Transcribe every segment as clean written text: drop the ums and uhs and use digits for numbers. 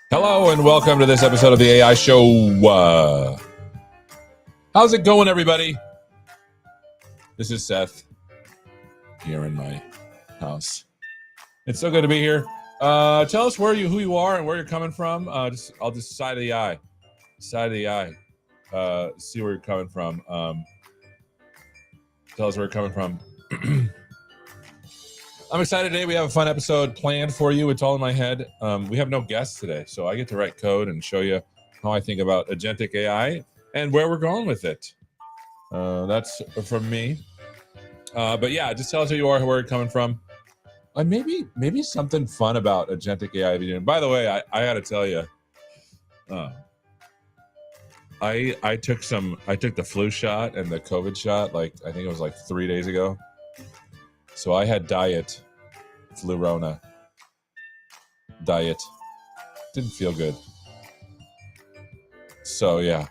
Hello and welcome to this episode of the AI Show. How's it going, everybody? This is Seth here in my house. It's so good to be here. Tell us who you are and where you're coming from. I'll just side of the eye. See where you're coming from. Tell us where you're coming from. I'm excited today. We have a fun episode planned for you. It's all in my head. We have no guests today, so I get to write code and show you how I think about agentic AI and where we're going with it. That's from me. But yeah, just tell us who you are, where you're coming from. Maybe something fun about agentic AI. By the way, I got to tell you, I took the flu shot and the COVID shot. I think it was 3 days ago. So I had diet Flurona. Diet. Didn't feel good. So yeah.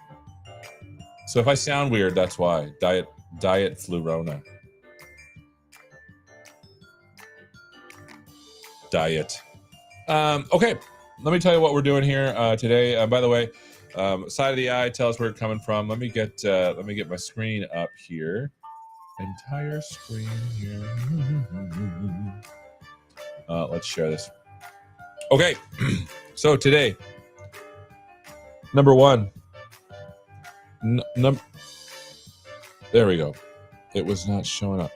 So if I sound weird, that's why. Diet Flurona. Diet. Okay. Let me tell you what we're doing here today. By the way, side of the eye, tell us where you're coming from. Let me get my screen up here. Entire screen here. Let's share this. Okay, so today, number one, there we go. It was not showing up.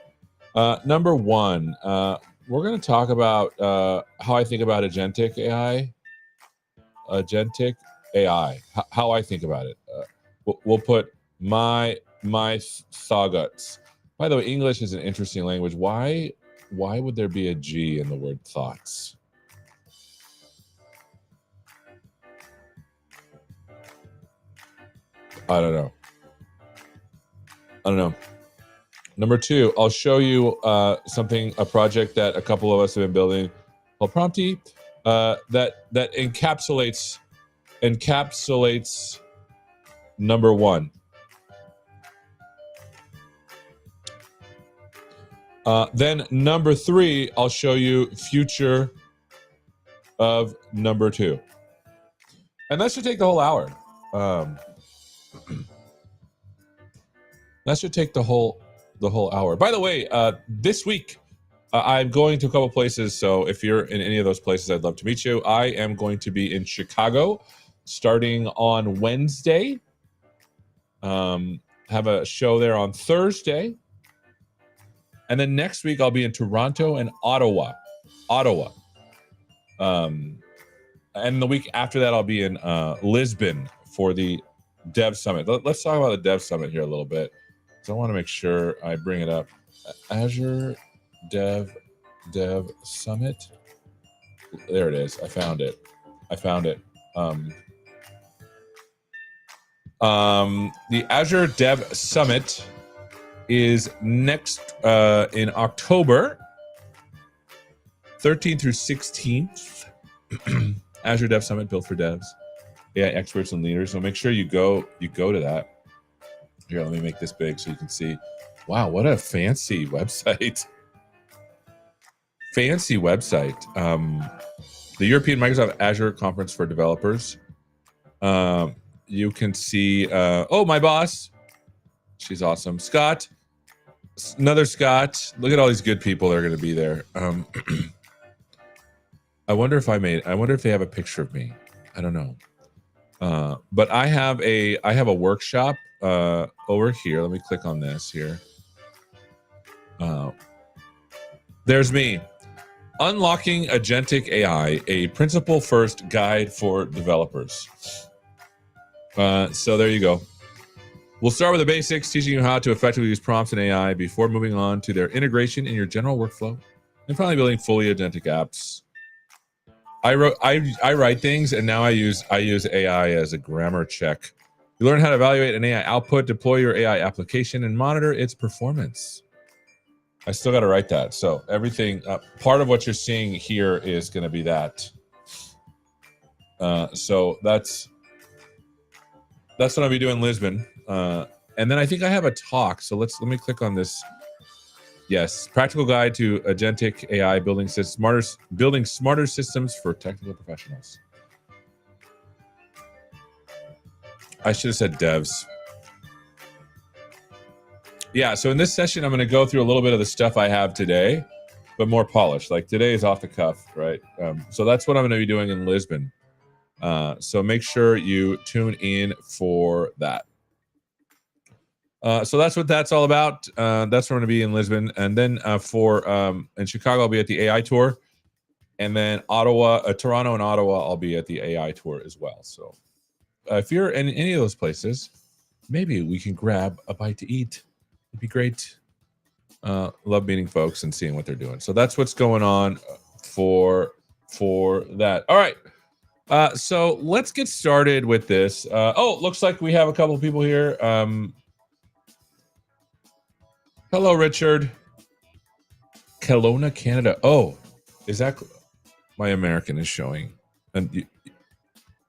Number one, we're going to talk about how I think about agentic AI. Agentic AI, how I think about it. We'll put my thoughts. By the way, English is an interesting language. Why would there be a G in the word thoughts? I don't know. Number two, I'll show you a project that a couple of us have been building called Prompty, that encapsulates number one. Then number three, I'll show you future of number two. And that should take the whole hour. That should take the whole hour. By the way, this week, I'm going to a couple places. So if you're in any of those places, I'd love to meet you. I am going to be in Chicago starting on Wednesday. Have a show there on Thursday. And then next week, I'll be in Toronto and Ottawa. And the week after that, I'll be in Lisbon for the Dev Summit. Let's talk about the Dev Summit here a little bit. So I want to make sure I bring it up. Azure Dev Summit. There it is. I found it. The Azure Dev Summit is next in October 13th through 16th. Azure Dev Summit built for devs, AI experts and leaders. So make sure you go to that. Here, let me make this big so you can see. Wow, what a fancy website. Fancy website. The European Microsoft Azure Conference for Developers. You can see, my boss. She's awesome. Scott. Another Scott. Look at all these good people that are going to be there. I wonder if they have a picture of me. I don't know. But I have a workshop over here. Let me click on this here. There's me. Unlocking Agentic AI, a principle-first guide for developers. So there you go. We'll start with the basics, teaching you how to effectively use prompts in AI before moving on to their integration in your general workflow, and finally building fully agentic apps. I write things, and now I use AI as a grammar check. You learn how to evaluate an AI output, deploy your AI application, and monitor its performance. I still got to write that. So everything, part of what you're seeing here is going to be that. So that's what I'll be doing in Lisbon. And then I think I have a talk. So let me click on this. Yes, practical guide to agentic AI, building smarter systems for technical professionals. I should have said devs. Yeah, so in this session, I'm going to go through a little bit of the stuff I have today, but more polished. Like today is off the cuff, right? So that's what I'm going to be doing in Lisbon. So make sure you tune in for that. So that's what that's all about. That's where I'm going to be in Lisbon. And then in Chicago, I'll be at the AI tour. And then Toronto and Ottawa, I'll be at the AI tour as well. So if you're in any of those places, maybe we can grab a bite to eat. It'd be great. Love meeting folks and seeing what they're doing. So that's what's going on for that. All right. So let's get started with this. Looks like we have a couple of people here. Hello, Richard. Kelowna, Canada. Oh, is that my American is showing? And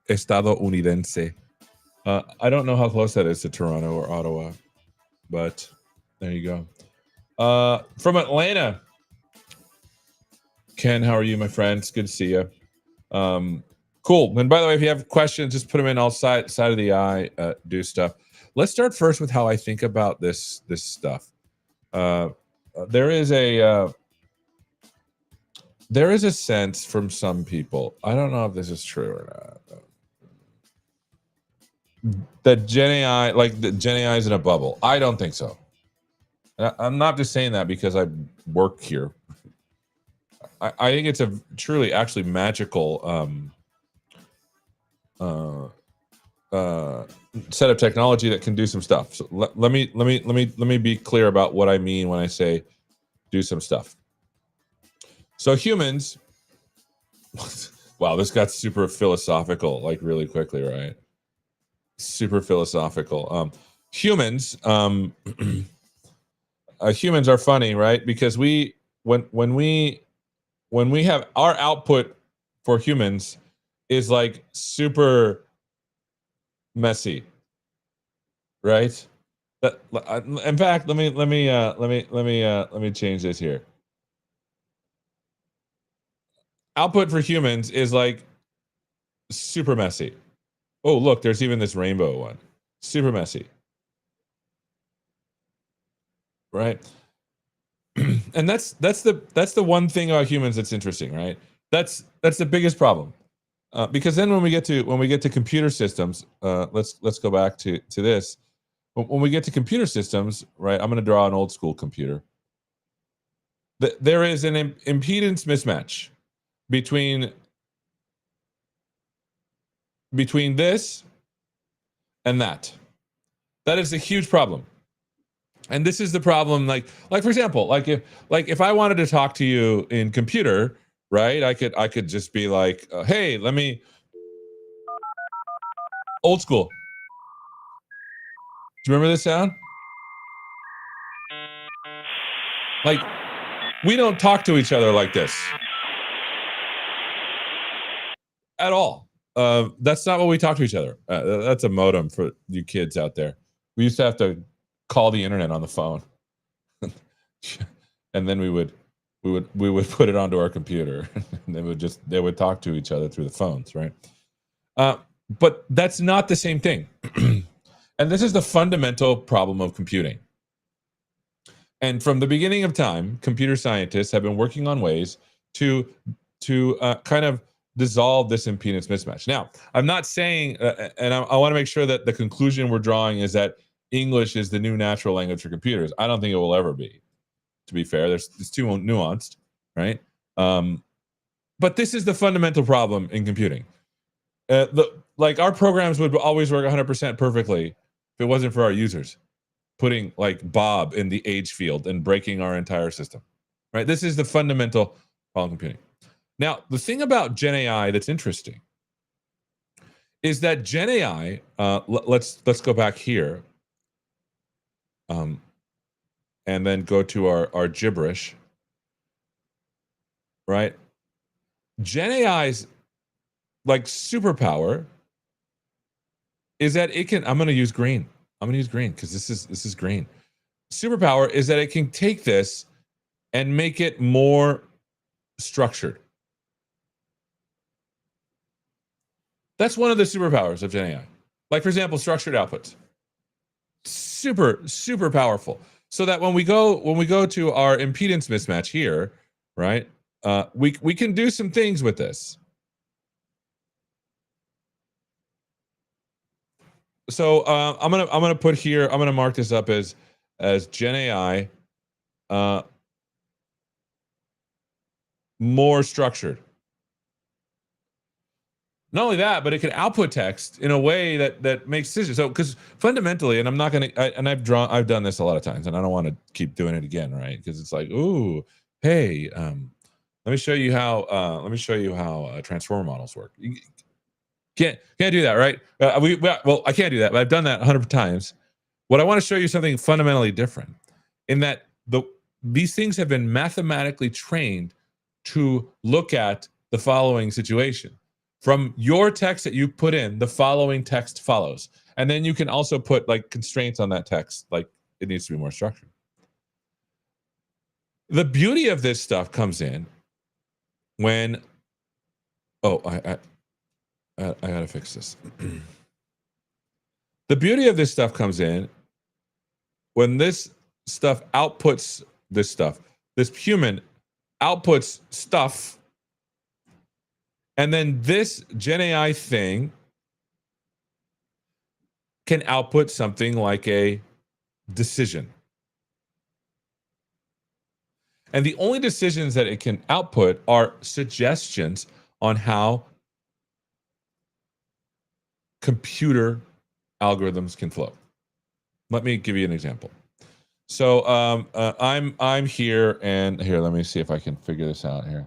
Estado Unidense. I don't know how close that is to Toronto or Ottawa, but there you go. From Atlanta, Ken, how are you, my friend? It's good to see you. Cool. And by the way, if you have questions, just put them in all side of the eye. Do stuff. Let's start first with how I think about this stuff. There is there is a sense from some people, I don't know if this is true or not, that Gen AI, like the Gen AI is in a bubble. I don't think so. I'm not just saying that because I work here. I think it's a truly actually magical set of technology that can do some stuff. So let me be clear about what I mean when I say do some stuff. So humans, wow, this got super philosophical like really quickly, right? Super philosophical. Humans, humans are funny, right? Because when we have our output for humans is like super messy, right? In fact, let me change this here. Output for humans is like super messy. Oh, look, there's even this rainbow one. Super messy, right? And that's the one thing about humans that's interesting, right? That's the biggest problem. Because then when we get to computer systems, let's go back to this. When we get to computer systems, right? I'm going to draw an old school computer. There is an impedance mismatch between this and that. That is a huge problem. And this is the problem. Like for example, like if I wanted to talk to you in computer, right? I could just be like, hey, let me old school. Do you remember this sound? Like, we don't talk to each other like this at all. That's not what we talk to each other. That's a modem for you kids out there. We used to have to call the internet on the phone, and then we would put it onto our computer, and they would talk to each other through the phones, right? But that's not the same thing. And this is the fundamental problem of computing. And from the beginning of time, computer scientists have been working on ways to kind of dissolve this impedance mismatch. Now, I'm not saying, and I want to make sure that the conclusion we're drawing is that English is the new natural language for computers. I don't think it will ever be. To be fair, it's too nuanced, right? But this is the fundamental problem in computing. Like our programs would always work 100% perfectly if it wasn't for our users putting like Bob in the age field and breaking our entire system, right? This is the fundamental problem in computing. Now, the thing about Gen AI that's interesting is that Gen AI. Let's go back here, and then go to our gibberish, right? Gen AI's like superpower is that it can. I'm going to use green. I'm going to use green because this is green. Superpower is that it can take this and make it more structured. That's one of the superpowers of Gen AI. Like, for example, structured outputs. Super powerful. So that when we go to our impedance mismatch here, right? We can do some things with this. So I'm gonna put here. I'm gonna mark this up as Gen AI more structured. Not only that, but it can output text in a way that makes decisions. So, because fundamentally, and I'm not gonna, and I've done this a lot of times, and I don't want to keep doing it again, right? Because it's like, ooh, hey, let me show you how transformer models work. You can't do that, right? Well, I can't do that, but I've done that 100 times. What I want to show you something fundamentally different, in that these things have been mathematically trained to look at the following situation. From your text that you put in, the following text follows. And then you can also put like constraints on that text, like it needs to be more structured. The beauty of this stuff comes in when, I gotta fix this. The beauty of this stuff comes in when this stuff outputs this stuff. This human outputs stuff And then this Gen AI thing can output something like a decision. And the only decisions that it can output are suggestions on how computer algorithms can flow. Let me give you an example. So I'm here, and here, let me see if I can figure this out here.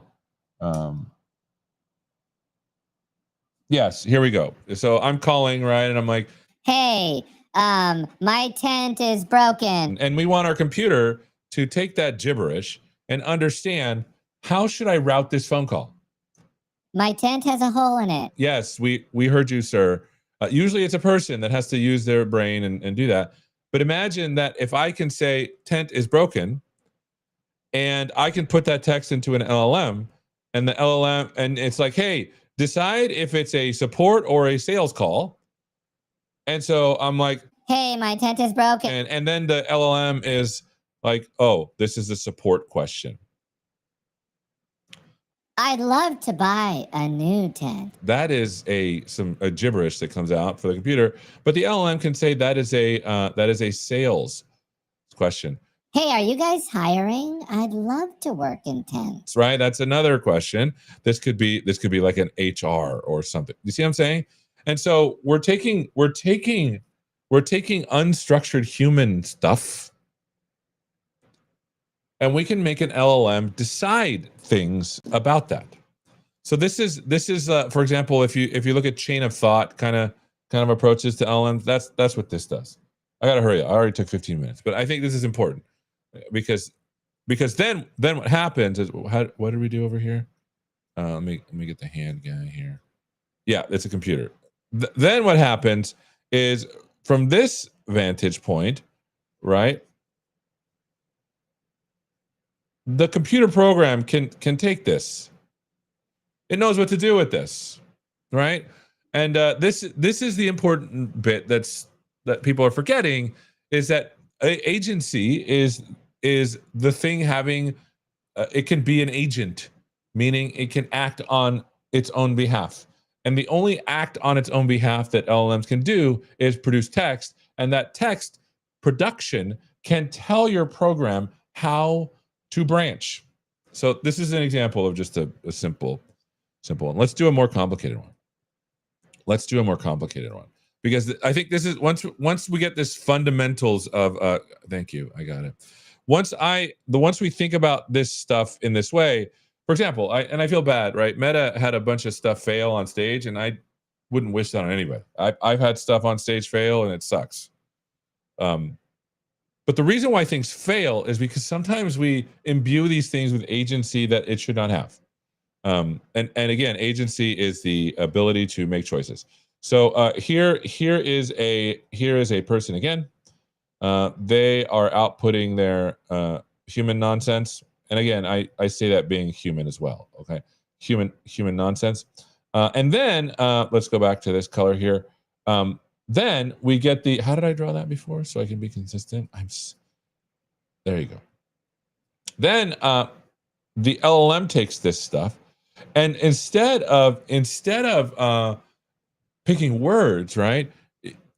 Yes, here we go. So I'm calling, right, and I'm like, hey, my tent is broken. And we want our computer to take that gibberish and understand, how should I route this phone call? My tent has a hole in it. Yes, we heard you, sir. Usually it's a person that has to use their brain and do that. But imagine that if I can say tent is broken, and I can put that text into an LLM, and the LLM, and it's like, hey, decide if it's a support or a sales call. And so I'm like, hey, my tent is broken. And then the LLM is like, oh, this is a support question. I'd love to buy a new tent. That is a gibberish that comes out for the computer, but the LLM can say that is a sales question. Hey, are you guys hiring? I'd love to work in tents. Right, that's another question. This could be like an HR or something. You see what I'm saying? And so we're taking unstructured human stuff, and we can make an LLM decide things about that. So this is for example, if you look at chain of thought kind of approaches to LLMs, that's what this does. I gotta hurry up. I already took 15 minutes, but I think this is important because then what happens is, what do we do over here? Let me get the hand guy here. Yeah, it's a computer. Then what happens is, from this vantage point, right? The computer program can take this. It knows what to do with this, right? And this is the important bit that people are forgetting, is that agency is the thing having it can be an agent, meaning it can act on its own behalf. And the only act on its own behalf that LLMs can do is produce text, and that text production can tell your program how to branch. So this is an example of just a simple one. Let's do a more complicated one. Because I think this is, once we get this fundamentals of thank you, I got it. Once we think about this stuff in this way, for example, I feel bad, right? Meta had a bunch of stuff fail on stage, and I wouldn't wish that on anybody. I've had stuff on stage fail, and it sucks. But the reason why things fail is because sometimes we imbue these things with agency that it should not have. And again, agency is the ability to make choices. So here is a person again. They are outputting their human nonsense, and again, I say that being human as well. Okay, human nonsense. And then let's go back to this color here. Then we get the, how did I draw that before so I can be consistent? There you go. Then the LLM takes this stuff, and instead of picking words, right,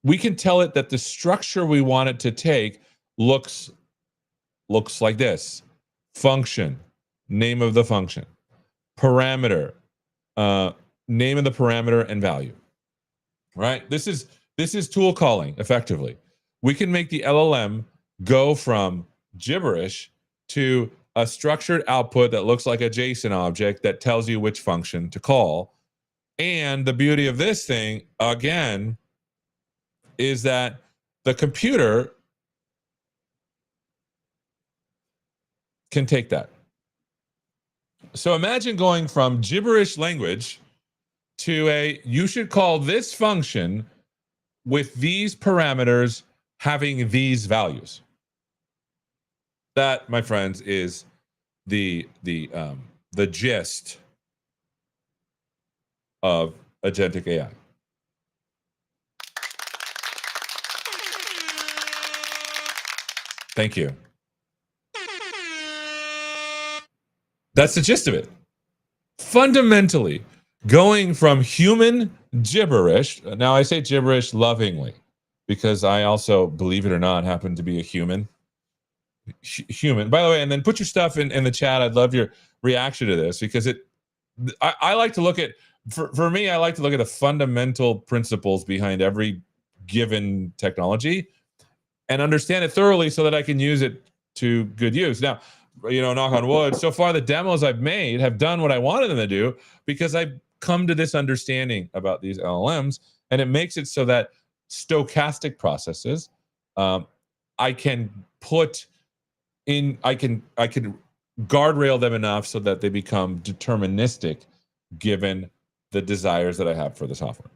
we can tell it that the structure we want it to take looks like this: function, name of the function, parameter, name of the parameter, and value. Right? This is tool calling effectively. We can make the LLM go from gibberish to a structured output that looks like a JSON object that tells you which function to call. And the beauty of this thing, again, is that the computer can take that. So imagine going from gibberish language to you should call this function with these parameters having these values. That, my friends, is the gist of agentic AI. Thank you. That's the gist of it. Fundamentally, going from human gibberish. Now I say gibberish lovingly because I also, believe it or not, happen to be a human. Human, by the way, and then put your stuff in the chat. I'd love your reaction to this because I like to look at, for me, I like to look at the fundamental principles behind every given technology and understand it thoroughly so that I can use it to good use. Now, knock on wood, so far the demos I've made have done what I wanted them to do because I've come to this understanding about these LLMs, and it makes it so that stochastic processes, I can put in, I can guardrail them enough so that they become deterministic given the desires that I have for the software.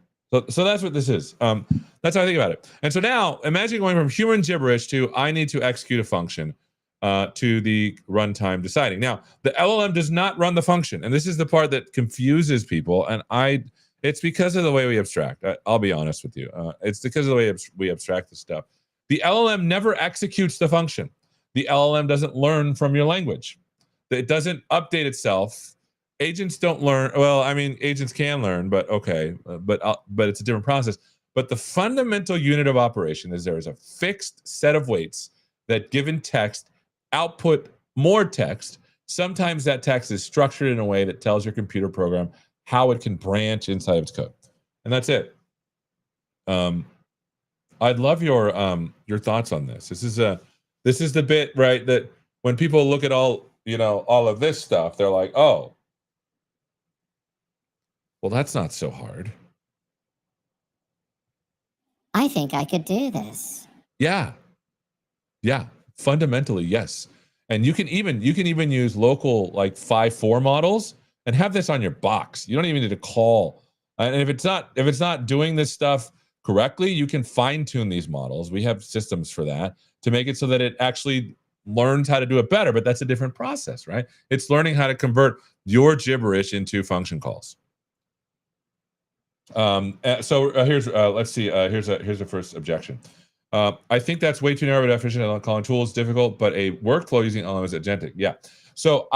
So that's what this is. That's how I think about it. And so now imagine going from human gibberish to I need to execute a function to the runtime deciding. Now, the LLM does not run the function. And this is the part that confuses people. And it's because of the way we abstract. I'll be honest with you. It's because of the way we abstract this stuff. The LLM never executes the function. The LLM doesn't learn from your language. It doesn't update itself. Agents don't learn. Well, I mean, agents can learn, but okay, but it's a different process. But the fundamental unit of operation is there is a fixed set of weights that, given text, output more text. Sometimes that text is structured in a way that tells your computer program how it can branch inside of its code, and that's it. I'd love your thoughts on this. This is the bit, right, that when people look at all of this stuff, they're like, oh, well, that's not so hard. I think I could do this. Yeah. Fundamentally, yes. And you can even use local like 5.4 models and have this on your box. You don't even need to call. And if it's not doing this stuff correctly, you can fine tune these models. We have systems for that to make it so that it actually learns how to do it better. But that's a different process, right? It's learning how to convert your gibberish into function calls. Here's let's see. Here's a first objection. I think that's way too narrow of a definition. Calling tools difficult, but a workflow using LLM is agentic. Yeah. So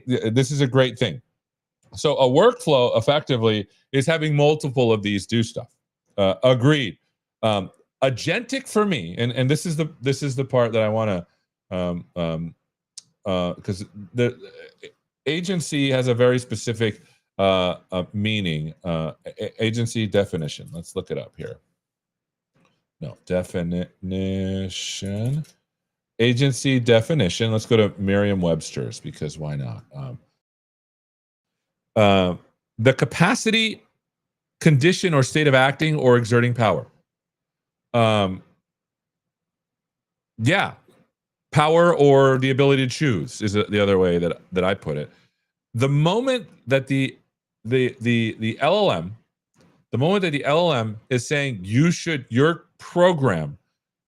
this is a great thing. So a workflow effectively is having multiple of these do stuff. Agreed. Agentic for me, and this is the part that I want to, because the agency has a very specific meaning. Agency definition. Let's look it up here. No, definition. Agency definition. Let's go to Merriam-Webster's because why not? The capacity, condition, or state of acting or exerting power. Yeah, power or the ability to choose is the other way that I put it. The moment that the LLM, is saying your program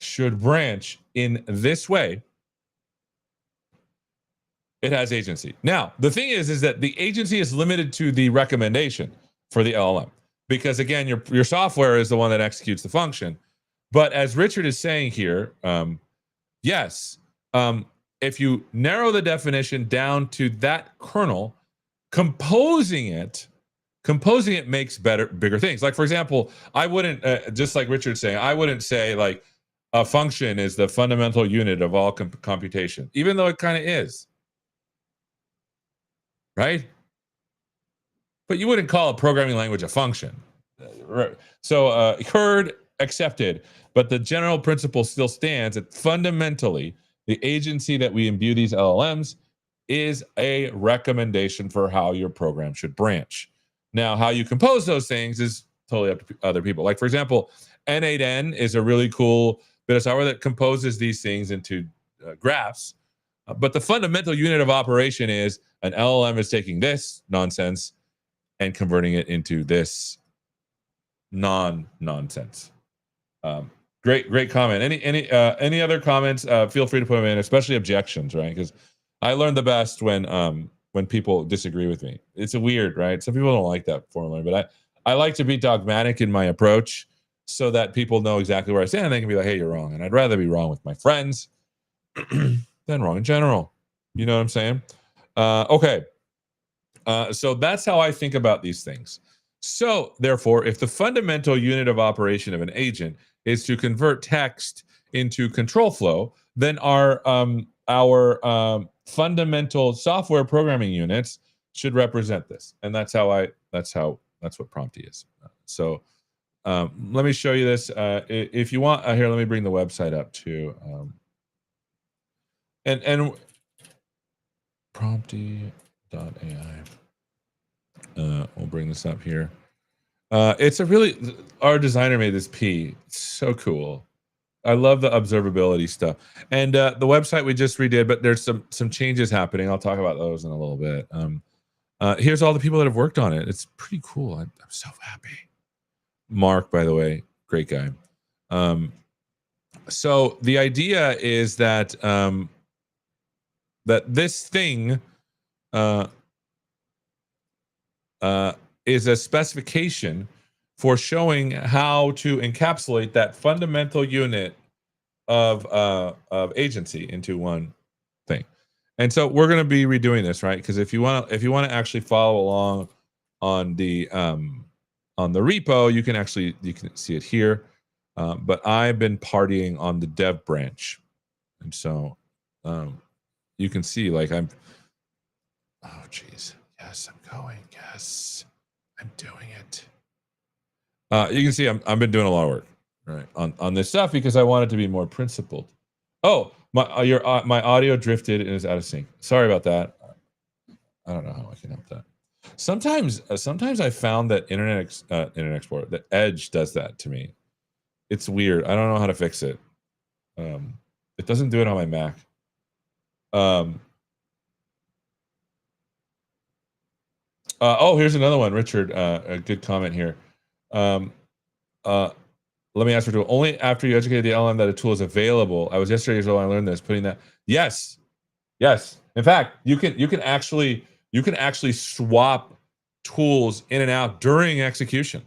should branch in this way, it has agency. Now, the thing is that the agency is limited to the recommendation for the LLM, because again, your software is the one that executes the function. But as Richard is saying here, yes, if you narrow the definition down to that kernel, composing it makes bigger things. Like, for example, I wouldn't, just like Richard's saying, I wouldn't say like a function is the fundamental unit of all computation, even though it kind of is, right? But you wouldn't call a programming language a function. Right. So heard, accepted, but the general principle still stands that fundamentally the agency that we imbue these LLMs is a recommendation for how your program should branch. Now, how you compose those things is totally up to other people. Like, for example, N8N is a really cool bit of software that composes these things into graphs. But the fundamental unit of operation is an LLM is taking this nonsense and converting it into this non-nonsense. Great comment. Any other comments? Feel free to put them in, especially objections, right? Because I learn the best when people disagree with me. It's a weird, right? Some people don't like that formula, but I like to be dogmatic in my approach so that people know exactly where I stand and they can be like, hey, you're wrong. And I'd rather be wrong with my friends than wrong in general. You know what I'm saying? Okay. So that's how I think about these things. So, therefore, if the fundamental unit of operation of an agent is to convert text into control flow, then our fundamental software programming units should represent this, and that's what Prompty is. So, let me show you this. If you want, here, let me bring the website up too. And Prompty.ai. We'll bring this up here. It's our designer made this P. It's so cool. I love the observability stuff. And the website we just redid, but there's some changes happening. I'll talk about those in a little bit. Here's all the people that have worked on it. It's pretty cool. I'm so happy. Mark, by the way, great guy. So the idea is that that this thing is a specification for showing how to encapsulate that fundamental unit of agency into one thing. And so we're going to be redoing this, right? Because if you want to actually follow along on the repo, you can see it here. But I've been partying on the dev branch, and so you can see, like, oh geez, yes, I'm going, yes, I'm doing it. You can see I've been doing a lot of work, right, on this stuff because I want it to be more principled. Oh, my audio drifted and is out of sync. Sorry about that. I don't know how I can help that. Sometimes I found that Internet Explorer, that Edge, does that to me. It's weird. I don't know how to fix it. It doesn't do it on my Mac. Oh, here's another one, Richard. A good comment here. Let me ask for tool. Only after you educated the LM that a tool is available. I was yesterday years old when I learned this. Putting that. Yes. In fact, you can actually swap tools in and out during execution.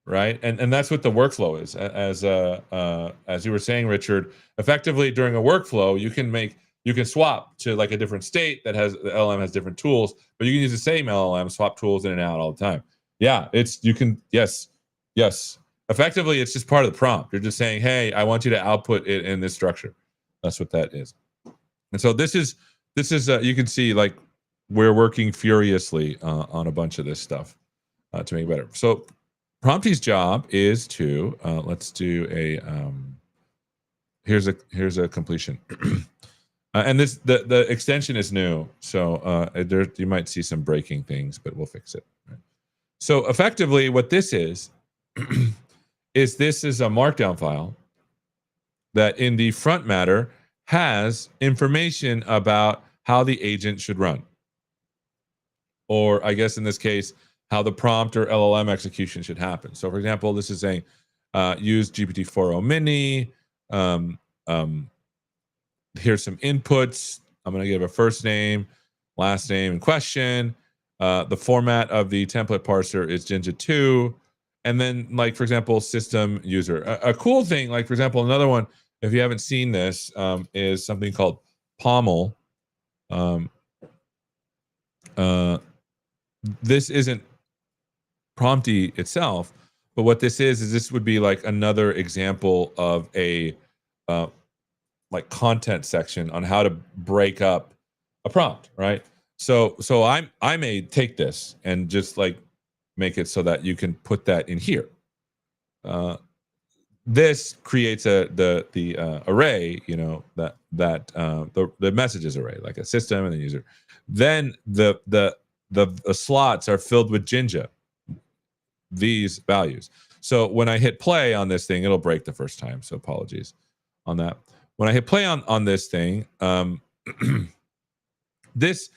Right, and that's what the workflow is. As you were saying, Richard, effectively during a workflow, you can swap to like a different state that has the LLM has different tools, but you can use the same LLM, swap tools in and out all the time. Yeah, yes. Effectively, it's just part of the prompt. You're just saying, hey, I want you to output it in this structure. That's what that is. And so this is you can see, like, we're working furiously on a bunch of this stuff to make it better. So Prompty's job is to let's do a here's a completion. And this the extension is new, so there you might see some breaking things, but we'll fix it. Right? So effectively, what this is this is a markdown file that in the front matter has information about how the agent should run, or I guess in this case, how the prompt or LLM execution should happen. So, for example, this is saying use GPT-4o Mini. Here's some inputs. I'm going to give a first name, last name, and question. The format of the template parser is Jinja 2. And then, like, for example, system user. A cool thing, like, for example, another one, if you haven't seen this, is something called Pommel. This isn't Prompty itself, but what this is this would be like another example of a like content section on how to break up a prompt, right? So I may take this and just like make it so that you can put that in here. This creates the array, you know, the messages array, like a system and the user. Then the slots are filled with Jinja, these values. So when I hit play on this thing, it'll break the first time. So apologies on that. When I hit play on this thing, this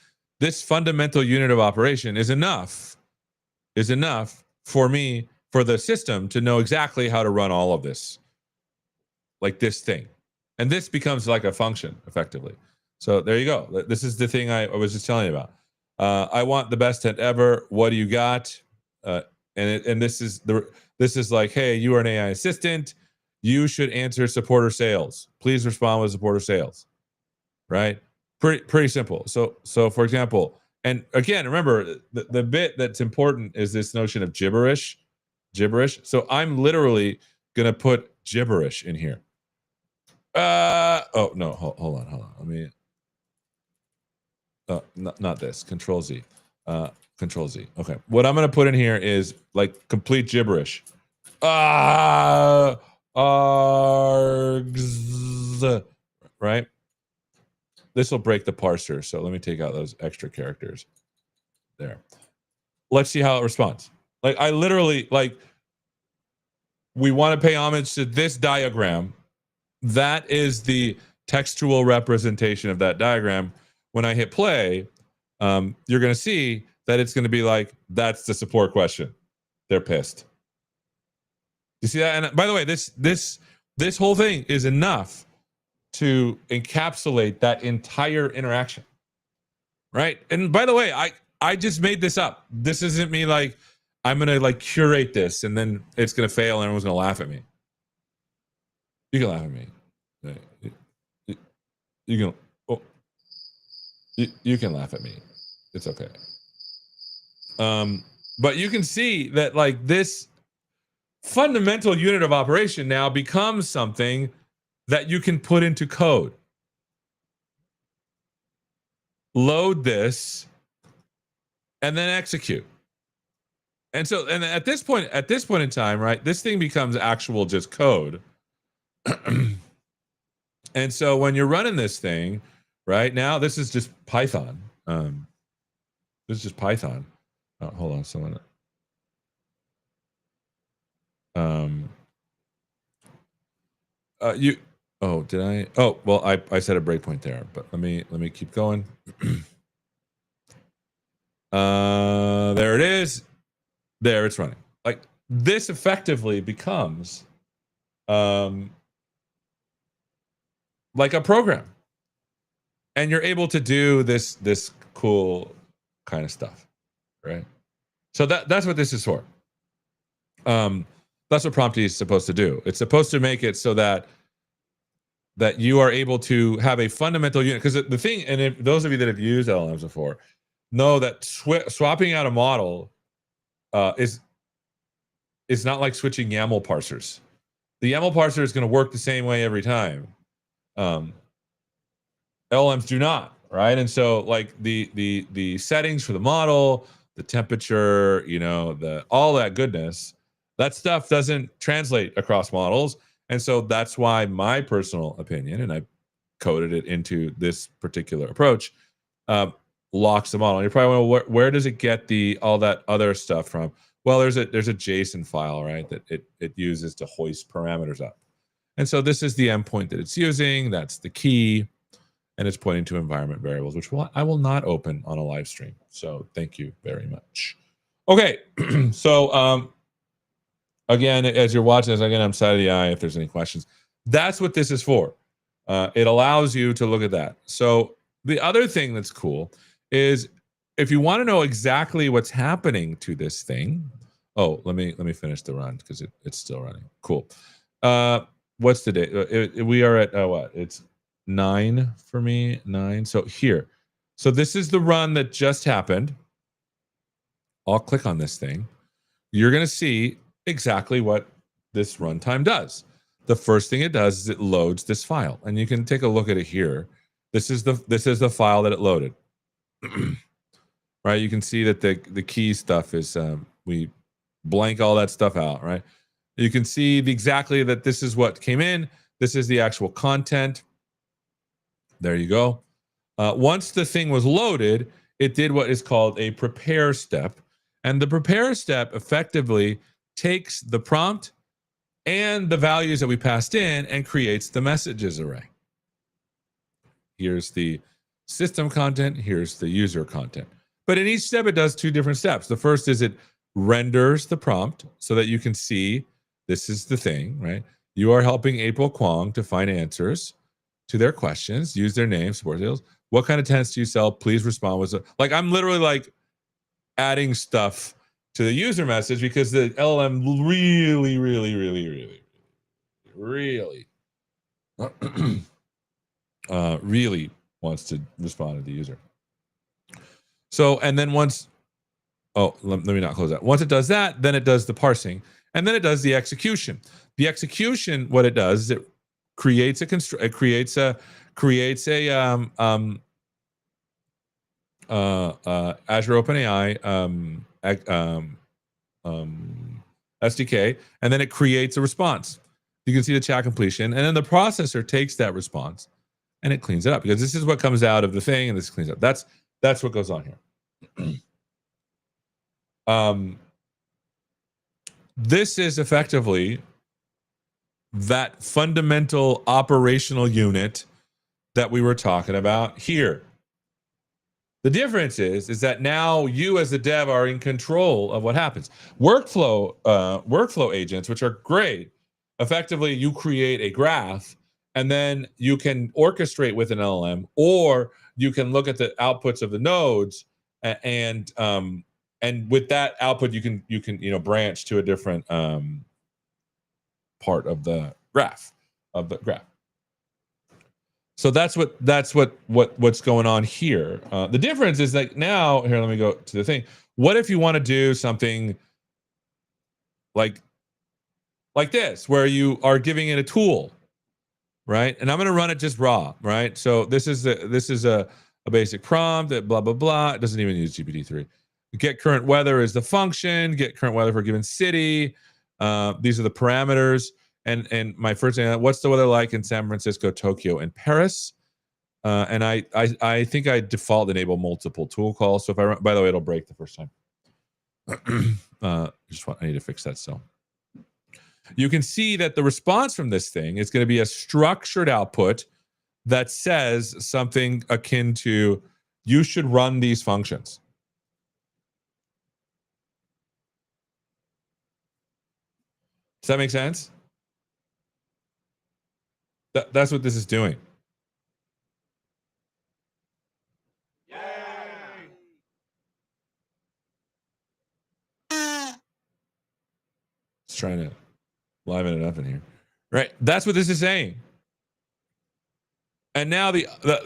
fundamental unit of operation is enough for the system to know exactly how to run all of this, like this thing. And this becomes like a function effectively. So there you go. This is the thing I was just telling you about. I want the best tent ever. What do you got? And this is like, hey, you are an AI assistant. You should answer supporter sales. Please respond with supporter sales. Right? Pretty simple. So for example, And again, remember the bit that's important is this notion of gibberish. So I'm literally going to put gibberish in here. Oh no, hold on. Let me. Not this. Control Z. Control Z. Okay. What I'm going to put in here is like complete gibberish. Args, right? This will break the parser. So let me take out those extra characters. There. Let's see how it responds. Like I literally like. We want to pay homage to this diagram. That is the textual representation of that diagram. When I hit play, you're going to see that it's going to be like, that's the support question. They're pissed. You see that? And by the way, this whole thing is enough to encapsulate that entire interaction, right? And by the way, I just made this up. This isn't me like, I'm going to like curate this and then it's going to fail and everyone's going to laugh at me. You can laugh at me. You can, oh, you can laugh at me. It's okay. But you can see that like this fundamental unit of operation now becomes something that you can put into code. Load this and then execute. And so, and at this point in time, right, this thing becomes actual just code. And so when you're running this thing, right now, this is just Python. This is just Python. Oh, hold on, someone. Did I? Oh, well, I set a breakpoint there, but let me keep going. There it is. There, it's running. Like this effectively becomes like a program. And you're able to do this cool kind of stuff, right? So that's what this is for. That's what Prompty is supposed to do. It's supposed to make it so that you are able to have a fundamental unit. Because the thing, and if those of you that have used LLMs before know that swapping out a model is not like switching YAML parsers. The YAML parser is going to work the same way every time. LLMs do not, right? And so like the settings for the model, the temperature, all that goodness, that stuff doesn't translate across models. And so that's why my personal opinion, and I coded it into this particular approach, locks the model. And you're probably wondering, where does it get all that other stuff from? Well, there's a JSON file, right, that it uses to hoist parameters up. And so this is the endpoint that it's using. That's the key. And it's pointing to environment variables, which I will not open on a live stream. So thank you very much. Okay, so again, as you're watching this, again, I'm side of the eye if there's any questions. That's what this is for. It allows you to look at that. So the other thing that's cool is if you want to know exactly what's happening to this thing. Oh, let me finish the run because it's still running. Cool. What's the date? We are at what? It's 9 for me. 9. So here. So this is the run that just happened. I'll click on this thing. You're going to see exactly what this runtime does. The first thing it does is it loads this file, and you can take a look at it here. This is the file that it loaded. Right? You can see that the key stuff is we blank all that stuff out, right? You can see exactly that this is what came in. This is the actual content. There you go. Once the thing was loaded, it did what is called a prepare step. And the prepare step effectively takes the prompt and the values that we passed in and creates the messages array. Here's the system content. Here's the user content. But in each step, it does 2 different steps. The first is it renders the prompt so that you can see this is the thing, right? You are helping April Kwong to find answers to their questions, use their name, support sales. What kind of tents do you sell? Please respond with like I'm literally like adding stuff to the user message because the LLM really really wants to respond to the user. So, and then once, let me not close that. Once it does that, then it does the parsing, and then it does the execution. The execution, what it does is it creates a Azure OpenAI SDK, and then it creates a response. You can see the chat completion, and then the processor takes that response and it cleans it up, because this is what comes out of the thing, and this cleans up. That's what goes on here. This is effectively that fundamental operational unit that we were talking about here. The difference is that now you as the dev are in control of what happens. Workflow agents, which are great, effectively you create a graph and then you can orchestrate with an LLM, or you can look at the outputs of the nodes, and with that output you can branch to a different part of the graph. So that's what's going on here. The difference is that now, here, let me go to the thing. What if you want to do something like this, where you are giving it a tool, right? And I'm going to run it just raw, right? So this is a basic prompt that blah blah blah. It doesn't even use GPT-3. Get current weather is the function. Get current weather for a given city. These are the parameters. And my first thing, what's the weather like in San Francisco, Tokyo, and Paris? And I think I default enable multiple tool calls. So if I run, by the way, it'll break the first time. I need to fix that. So you can see that the response from this thing is going to be a structured output that says something akin to, you should run these functions. Does that make sense? That's what this is doing. Yay! Just trying to liven it up in here. Right. That's what this is saying. And now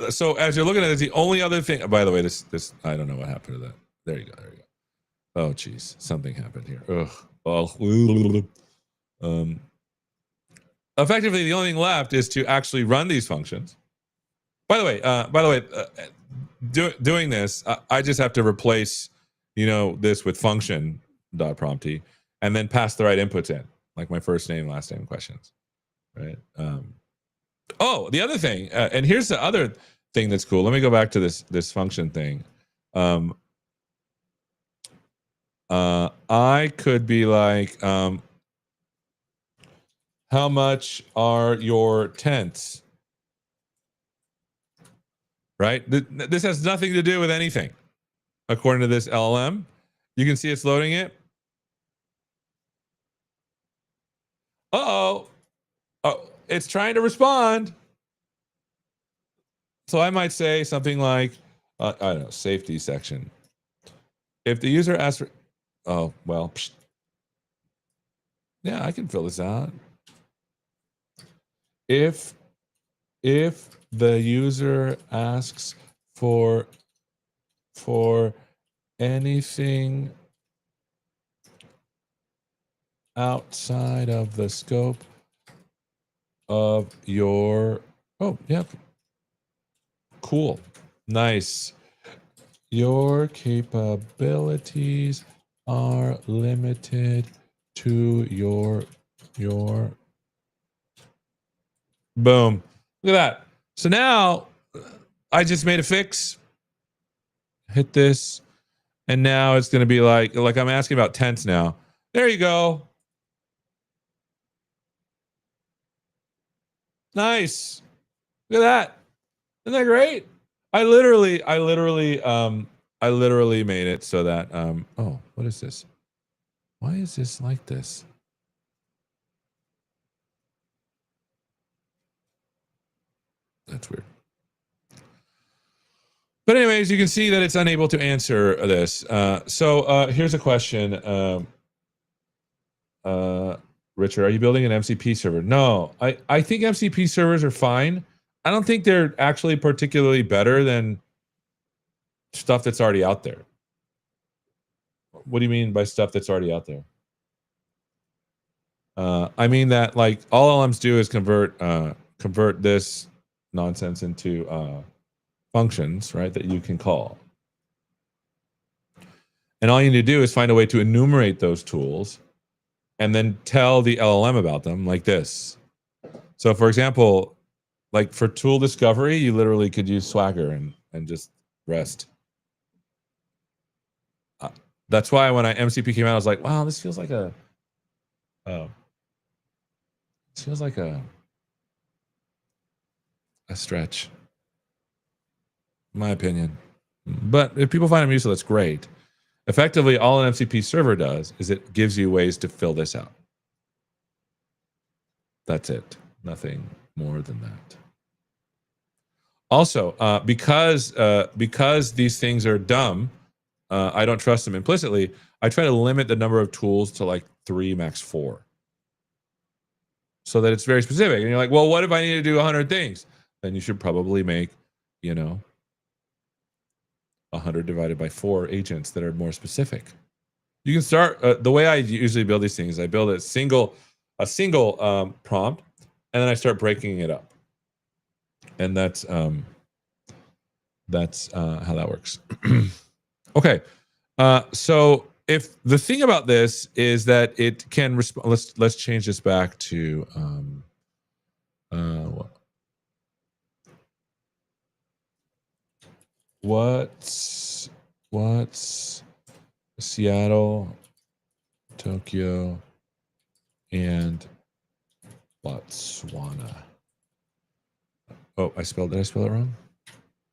so as you're looking at it, the only other thing, by the way, this I don't know what happened to that. There you go. Oh geez, something happened here. Effectively, the only thing left is to actually run these functions. By the way, doing this, I just have to replace, this with function.prompty, and then pass the right inputs in, like my first name, last name questions, right? The other thing, and here's the other thing that's cool. Let me go back to this function thing. I could be like, how much are your tents? Right? This has nothing to do with anything. According to this LLM, you can see it's loading it. Oh, it's trying to respond. So I might say something like, I don't know, safety section. If the user asks for, yeah, I can fill this out. If the user asks for anything outside of the scope of your, cool, nice, your capabilities are limited to your boom. Look at that. So now I just made a fix, hit this, and now it's going to be like I'm asking about tents now. There you go. Nice. Look at that. Isn't that great? I literally made it so that what is this? Why is this like this? That's weird. But anyways, you can see that it's unable to answer this. So here's a question. Richard, are you building an MCP server? No, I think MCP servers are fine. I don't think they're actually particularly better than stuff that's already out there. What do you mean by stuff that's already out there? I mean that like all LMs do is convert this nonsense into functions, right? That you can call. And all you need to do is find a way to enumerate those tools and then tell the LLM about them like this. So for example, like for tool discovery, you literally could use Swagger and just rest. That's why when MCP came out, I was like, wow, this feels like a stretch, in my opinion. But if people find them useful, that's great. Effectively, all an MCP server does is it gives you ways to fill this out. That's it. Nothing more than that. Also, because these things are dumb, I don't trust them implicitly. I try to limit the number of tools to like 3, max 4. So that it's very specific. And you're like, well, what if I need to do 100 things? Then you should probably make, 100 divided by 4 agents that are more specific. You can start the way I usually build these things. I build a single prompt, and then I start breaking it up. And that's how that works. Okay. So if the thing about this is that it can respond, let's change this back to what's Seattle, Tokyo, and Botswana. Oh, did I spell it wrong?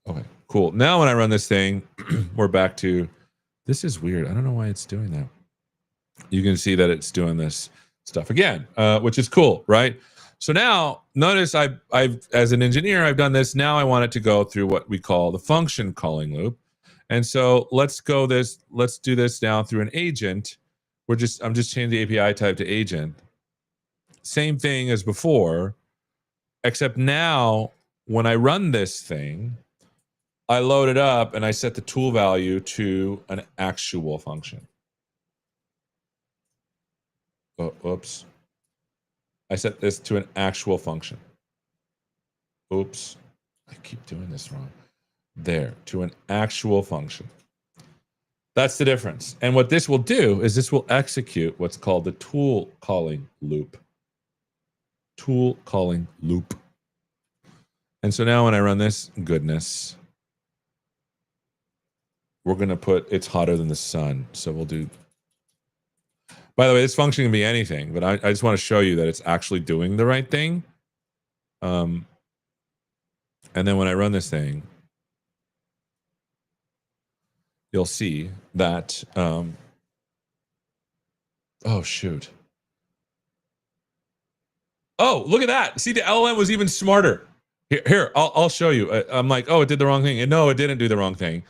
Okay, cool. Now when I run this thing, we're back to, this is weird. I don't know why it's doing that. You can see that it's doing this stuff again, which is cool, right? So now notice I've as an engineer, I've done this. Now I want it to go through what we call the function calling loop. And so let's do this now through an agent. I'm just changing the API type to agent. Same thing as before, except now when I run this thing, I load it up and I set the tool value to an actual function. Oh, oops. I set this to an actual function. Oops. I keep doing this wrong. There, to an actual function. That's the difference. And what this will do is this will execute what's called the tool calling loop. Tool calling loop. And so now when I run this goodness, we're going to put it's hotter than the sun. So we'll do, by the way, this function can be anything, but I just want to show you that it's actually doing the right thing. And then when I run this thing, you'll see that, oh, shoot. Oh, look at that. See, the LLM was even smarter. Here, I'll show you. I'm like, oh, it did the wrong thing. And no, it didn't do the wrong thing.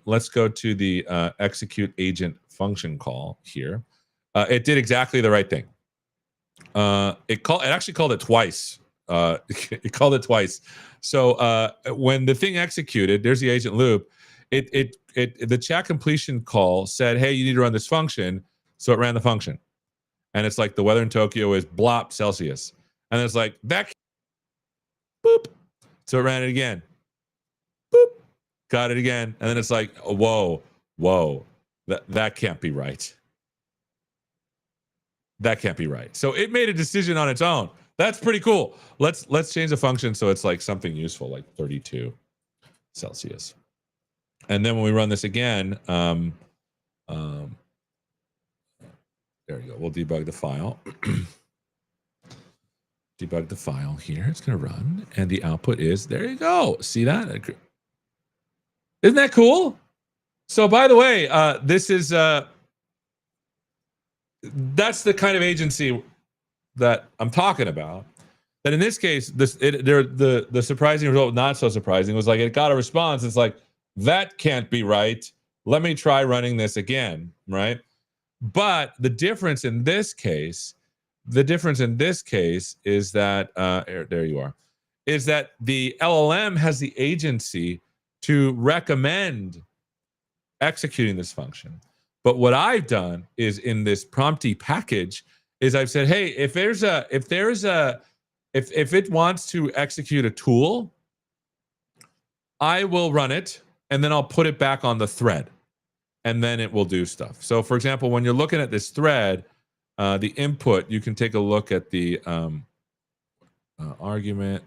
Let's go to the execute agent function call here. It did exactly the right thing. It actually called it twice. It called it twice. So when the thing executed, there's the agent loop. The chat completion call said, hey, you need to run this function. So it ran the function. And it's like the weather in Tokyo is blop Celsius. And it's like, that, boop. So it ran it again. Boop. Got it again. And then it's like, whoa, that can't be right. That can't be right. So it made a decision on its own. That's pretty cool. Let's change the function so it's like something useful, like 32 Celsius. And then when we run this again, there you go. We'll debug the file. Debug the file here. It's going to run. And the output is, there you go. See that? Isn't that cool? So by the way, this is, that's the kind of agency that I'm talking about. That in this case, the surprising result, not so surprising, was like it got a response. It's like, that can't be right. Let me try running this again, right? But the difference in this case is that there you are, is that the LLM has the agency to recommend executing this function. But what I've done is in this prompty package is I've said, hey, if it wants to execute a tool, I will run it and then I'll put it back on the thread and then it will do stuff. So for example, when you're looking at this thread, the input, you can take a look at the argument.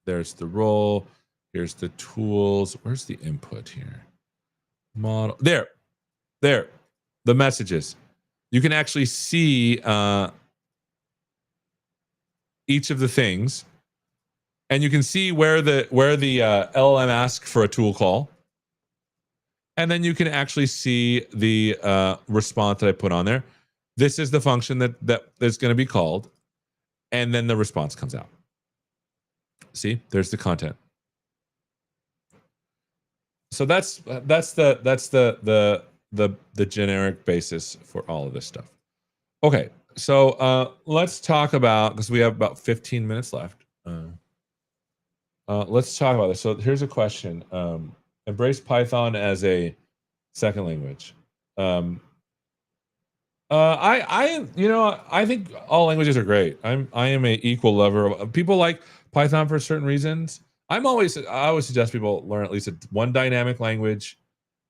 There's the role. Here's the tools. Where's the input here? Model. There. The messages. You can actually see each of the things, and you can see where the LLM asks for a tool call, and then you can actually see the response that I put on there. This is the function that is going to be called, and then the response comes out. See, there's the content. So that's the generic basis for all of this stuff. Okay, so let's talk about, because we have about 15 minutes left. Let's talk about this. So here's a question: embrace Python as a second language. I think all languages are great. I am a equal lover of people like Python for certain reasons. I always suggest people learn at least one dynamic language,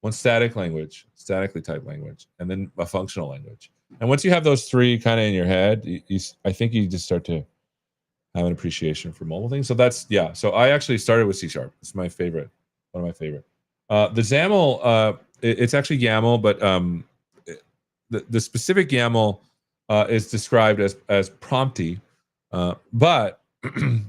one static language, statically typed language, and then a functional language. And once you have those three kind of in your head, I think you just start to have an appreciation for mobile things. So that's, yeah. So I actually started with C#. It's my favorite, one of my favorite. The XAML, it's actually YAML, but the specific YAML is described as prompty. But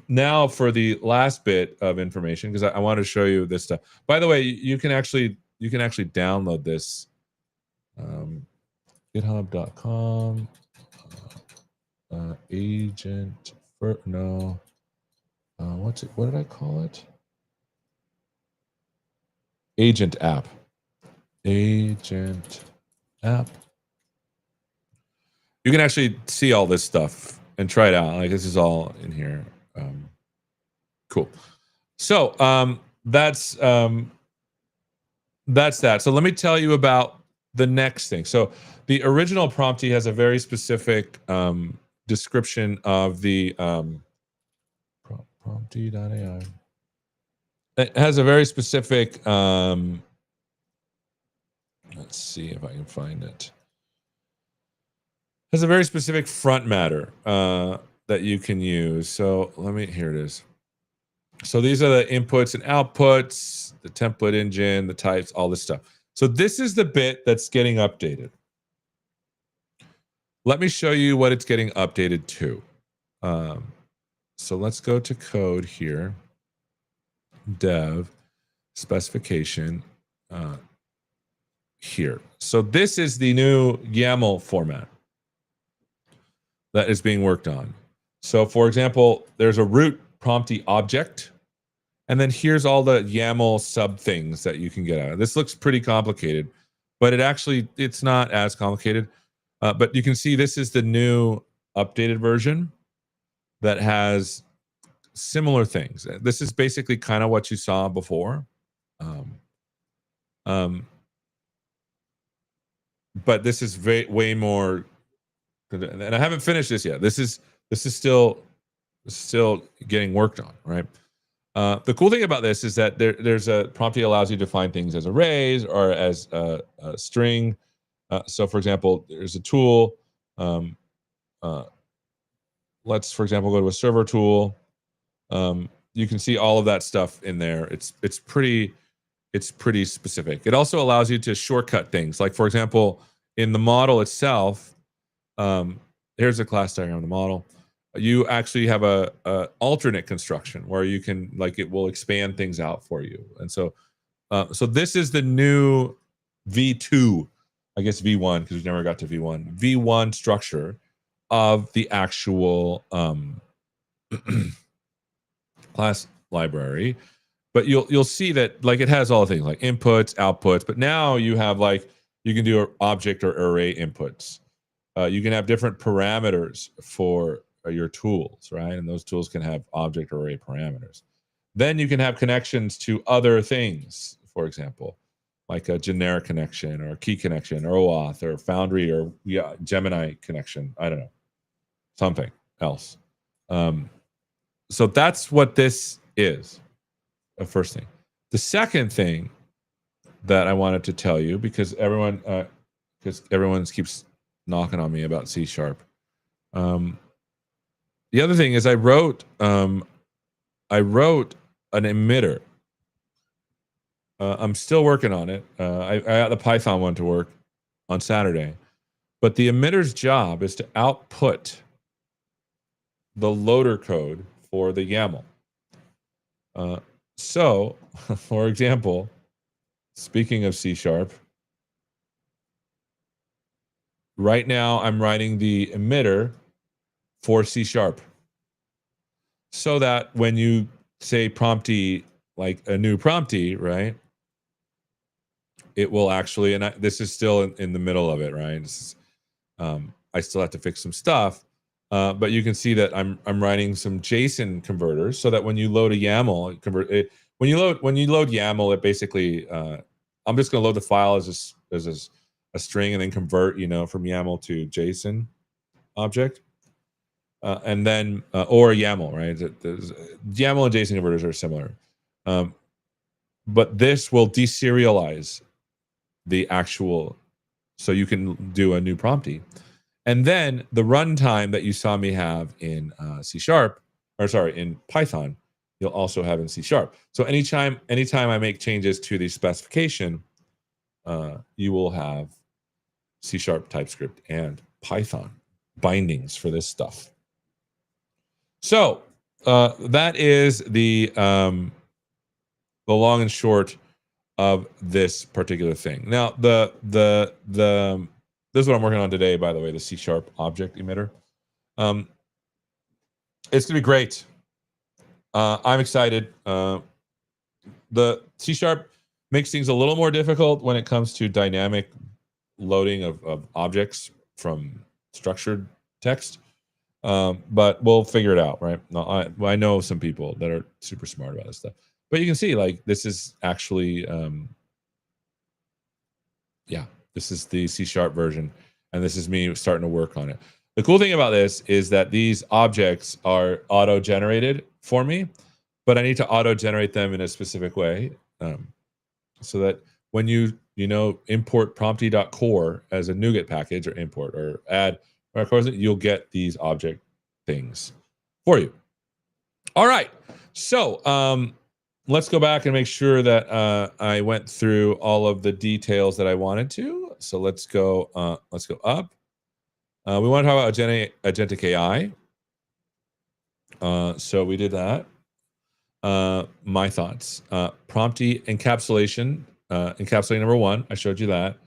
now for the last bit of information, because I want to show you this stuff. By the way, you can actually download this. GitHub.com agent for no. What did I call it? Agent app. Agent app. You can actually see all this stuff and try it out. Like, this is all in here. Cool. So that's that. So let me tell you about the next thing. So the original prompty has a very specific description of the prompty.ai. It has a very specific let's see if I can find it. Has a very specific front matter that you can use. So here it is. So these are the inputs and outputs, the template engine, the types, all this stuff. So this is the bit that's getting updated. Let me show you what it's getting updated to. So let's go to code here, dev, specification, here. So this is the new YAML format that is being worked on. So for example, there's a root prompty object, and then here's all the YAML sub things that you can get out of. This looks pretty complicated, but it's not as complicated. But you can see this is the new updated version that has similar things. This is basically kind of what you saw before. But this is way more, and I haven't finished this yet. This is still getting worked on, right? The cool thing about this is that there's a prompty allows you to define things as arrays or as a string. So for example, there's a tool. Let's, for example, go to a server tool. You can see all of that stuff in there. It's pretty specific. It also allows you to shortcut things. Like for example, in the model itself, here's a class diagram of the model. You actually have a alternate construction where you can, like, it will expand things out for you. And so this is the new V2, I guess V1, because we never got to V1. V1 structure of the actual class library. But you'll see that, like, it has all the things like inputs, outputs, but now you have, like, you can do object or array inputs. You can have different parameters for your tools, right? And those tools can have object or array parameters. Then you can have connections to other things, for example, like a generic connection or a key connection or OAuth or Foundry or Gemini connection. I don't know, something else. So that's what this is, the first thing. The second thing that I wanted to tell you, because everyone keeps knocking on me about C#. The other thing is I wrote an emitter. I'm still working on it. I got the Python one to work on Saturday, but the emitter's job is to output the loader code for the YAML. So, for example, speaking of C#, right now I'm writing the emitter for C#, so that when you say prompty, like a new prompty, right, it will actually, and this is still in the middle of it, right? This is, I still have to fix some stuff, but you can see that I'm writing some JSON converters so that when you load a YAML, when you load YAML, it basically, I'm just going to load the file as a string and then convert, from YAML to JSON object, and then or YAML, right? YAML and JSON converters are similar, but this will deserialize the actual, so you can do a new prompty. And then the runtime that you saw me have in in Python, you'll also have in C#. So anytime I make changes to the specification, you will have C#, TypeScript, and Python bindings for this stuff. So that is the long and short of this particular thing. Now, this is what I'm working on today, by the way, the C# object emitter. It's gonna be great. I'm excited. The C# makes things a little more difficult when it comes to dynamic loading of objects from structured text, but we'll figure it out, right? No, I know some people that are super smart about this stuff. But you can see, like, this is actually, this is the C# version, and this is me starting to work on it. The cool thing about this is that these objects are auto-generated for me, but I need to auto-generate them in a specific way, so that when you import prompty.core as a NuGet package or import or add, or of course, you'll get these object things for you. All right, so let's go back and make sure that I went through all of the details that I wanted to. So let's go up. We want to talk about agentic AI. So we did that. My thoughts. Prompty encapsulation. Encapsulating number 1. I showed you that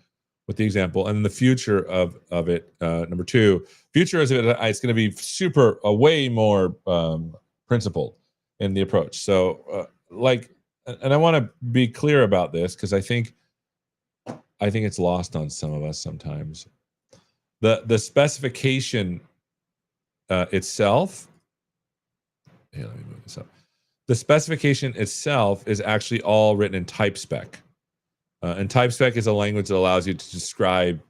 with the example, and then the future of it. Number 2. Future is it's going to be way more principled in the approach. So and I want to be clear about this because I think it's lost on some of us sometimes. The specification itself. Here, let me move this up. The specification itself is actually all written in TypeSpec, and TypeSpec is a language that allows you to describe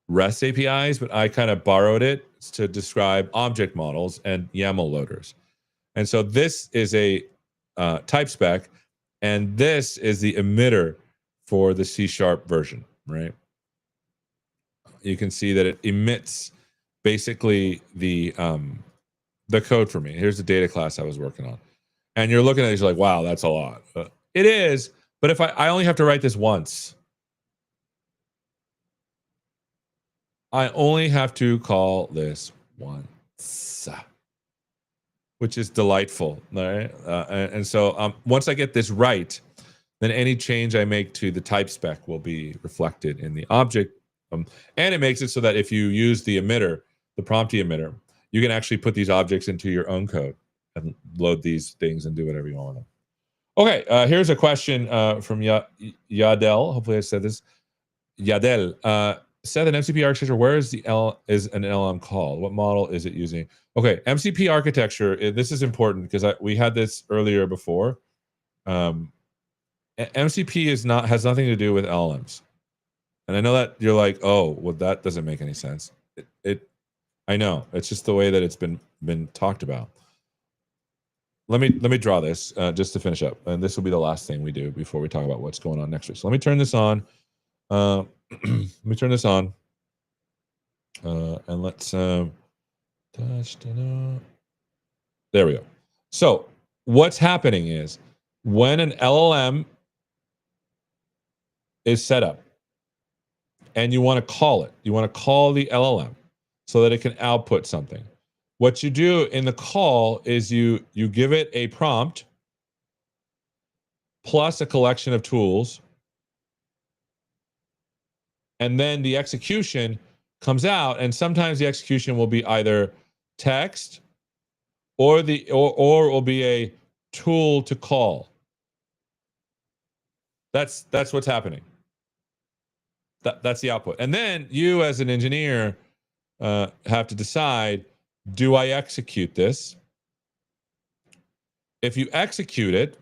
REST APIs, but I kind of borrowed it to describe object models and YAML loaders. And so this is a TypeSpec, and this is the emitter for the C# version, right? You can see that it emits basically the code for me. Here's the data class I was working on. And you're looking at it, you're like, wow, that's a lot. It is, but if I only have to write this once, I only have to call this once, which is delightful, right? And so once I get this right, then any change I make to the TypeSpec will be reflected in the object. And it makes it so that if you use the emitter, the prompty emitter, you can actually put these objects into your own code and load these things and do whatever you want with them. Okay, here's a question from Yadel. Hopefully I said this. Yadel, Seth, an MCP architecture, where is an LLM called? What model is it using? Okay, MCP architecture, this is important because we had this earlier before. MCP has nothing to do with LLMs. And I know that you're like, oh, well, that doesn't make any sense. I know, it's just the way that it's been talked about. Let me draw this just to finish up, and this will be the last thing we do before we talk about what's going on next week. So let me turn this on. Let me turn this on, and let's. There we go. So what's happening is when an LLM is set up, and you want to call it, you want to call the LLM so that it can output something. What you do in the call is you give it a prompt plus a collection of tools, and then the execution comes out, and sometimes the execution will be either text or it will be a tool to call. That's what's happening. That's the output. And then you as an engineer have to decide, do I execute this? If you execute it,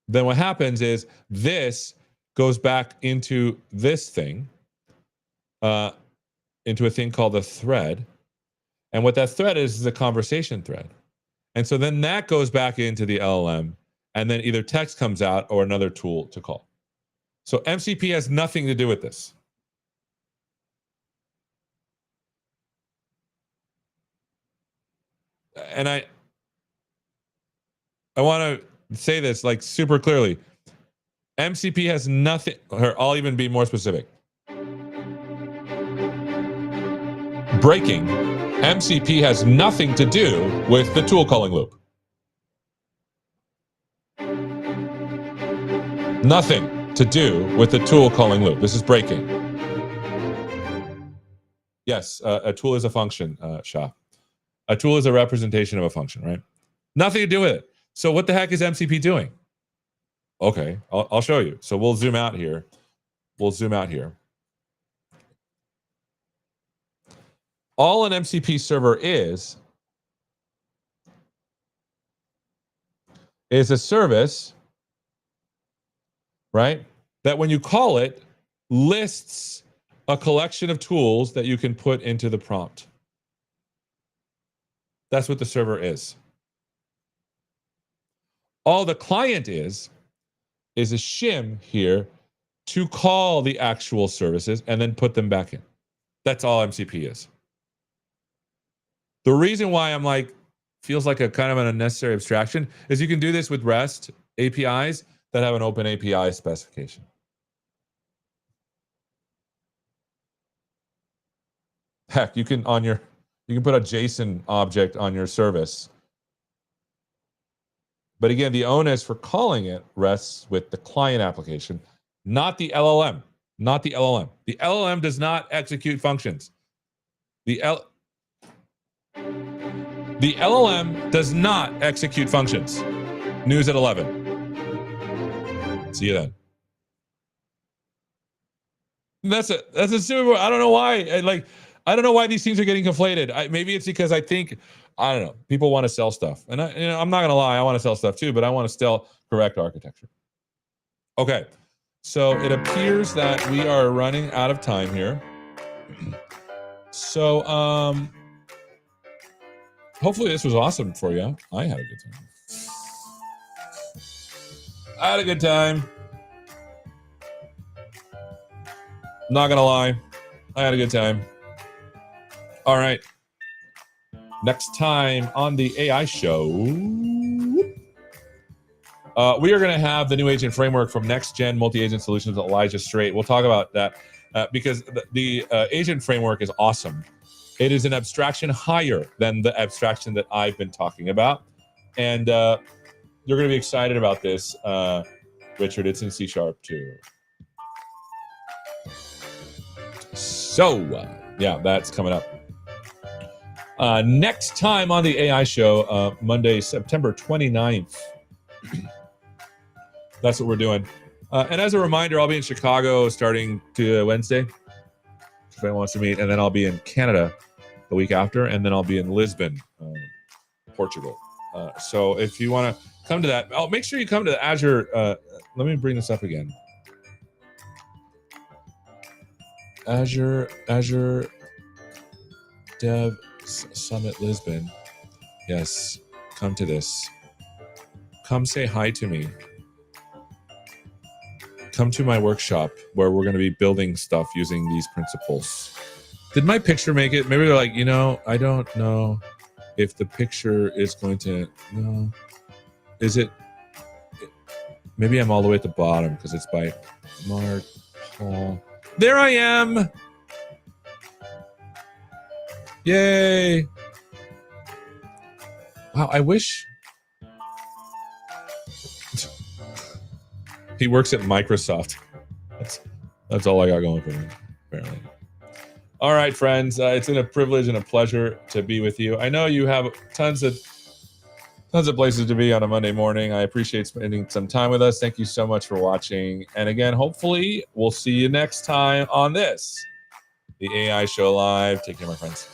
then what happens is this goes back into this thing, into a thing called a thread. And what that thread is a conversation thread. And so then that goes back into the LLM, and then either text comes out or another tool to call. So MCP has nothing to do with this. And I want to say this like super clearly. MCP has nothing, or I'll even be more specific. Breaking, MCP has nothing to do with the tool calling loop. Nothing to do with the tool calling loop. This is breaking. Yes, a tool is a function, Shah. A tool is a representation of a function, right? Nothing to do with it. So what the heck is MCP doing? Okay, I'll show you. So we'll zoom out here. All an MCP server is a service, right? That when you call it, lists a collection of tools that you can put into the prompt. That's what the server is. All the client is a shim here to call the actual services and then put them back in. That's all MCP is. The reason why I'm like, feels like a kind of an unnecessary abstraction is you can do this with REST APIs that have an open API specification. Heck, you can put a JSON object on your service. But again, the onus for calling it rests with the client application, not the LLM. Not the LLM. The LLM does not execute functions. The LLM does not execute functions. News at 11. See you then. That's a super. I don't know why. I don't know why these things are getting conflated. Maybe it's because I think, I don't know, people want to sell stuff. And I'm not going to lie, I want to sell stuff too, but I want to sell correct architecture. Okay, so it appears that we are running out of time here. So hopefully this was awesome for you. I had a good time. Not going to lie, I had a good time. All right. Next time on the AI show, we are going to have the new agent framework from Next Gen Multi-Agent Solutions with Elijah Strait. We'll talk about that because the agent framework is awesome. It is an abstraction higher than the abstraction that I've been talking about. And you're going to be excited about this, Richard. It's in C# too. So, yeah, that's coming up. Next time on the AI show, Monday, September 29th. That's what we're doing. And as a reminder, I'll be in Chicago starting to Wednesday. if anyone wants to meet. And then I'll be in Canada the week after, and then I'll be in Lisbon, Portugal. So if you want to come to that, make sure you come to the Azure. Let me bring this up again. Azure Dev Summit Lisbon. Yes, come to this. Come say hi to me. Come to my workshop where we're going to be building stuff using these principles. Did my picture make it? Maybe they're like, I don't know if the picture is going to, no. Is it? Maybe I'm all the way at the bottom because it's by Mark Paul. There I am. Yay. Wow, I wish. He works at Microsoft. That's all I got going for me, apparently. All right, friends. It's been a privilege and a pleasure to be with you. I know you have tons of places to be on a Monday morning. I appreciate spending some time with us. Thank you so much for watching. And again, hopefully, we'll see you next time on this, the AI Show Live. Take care, my friends.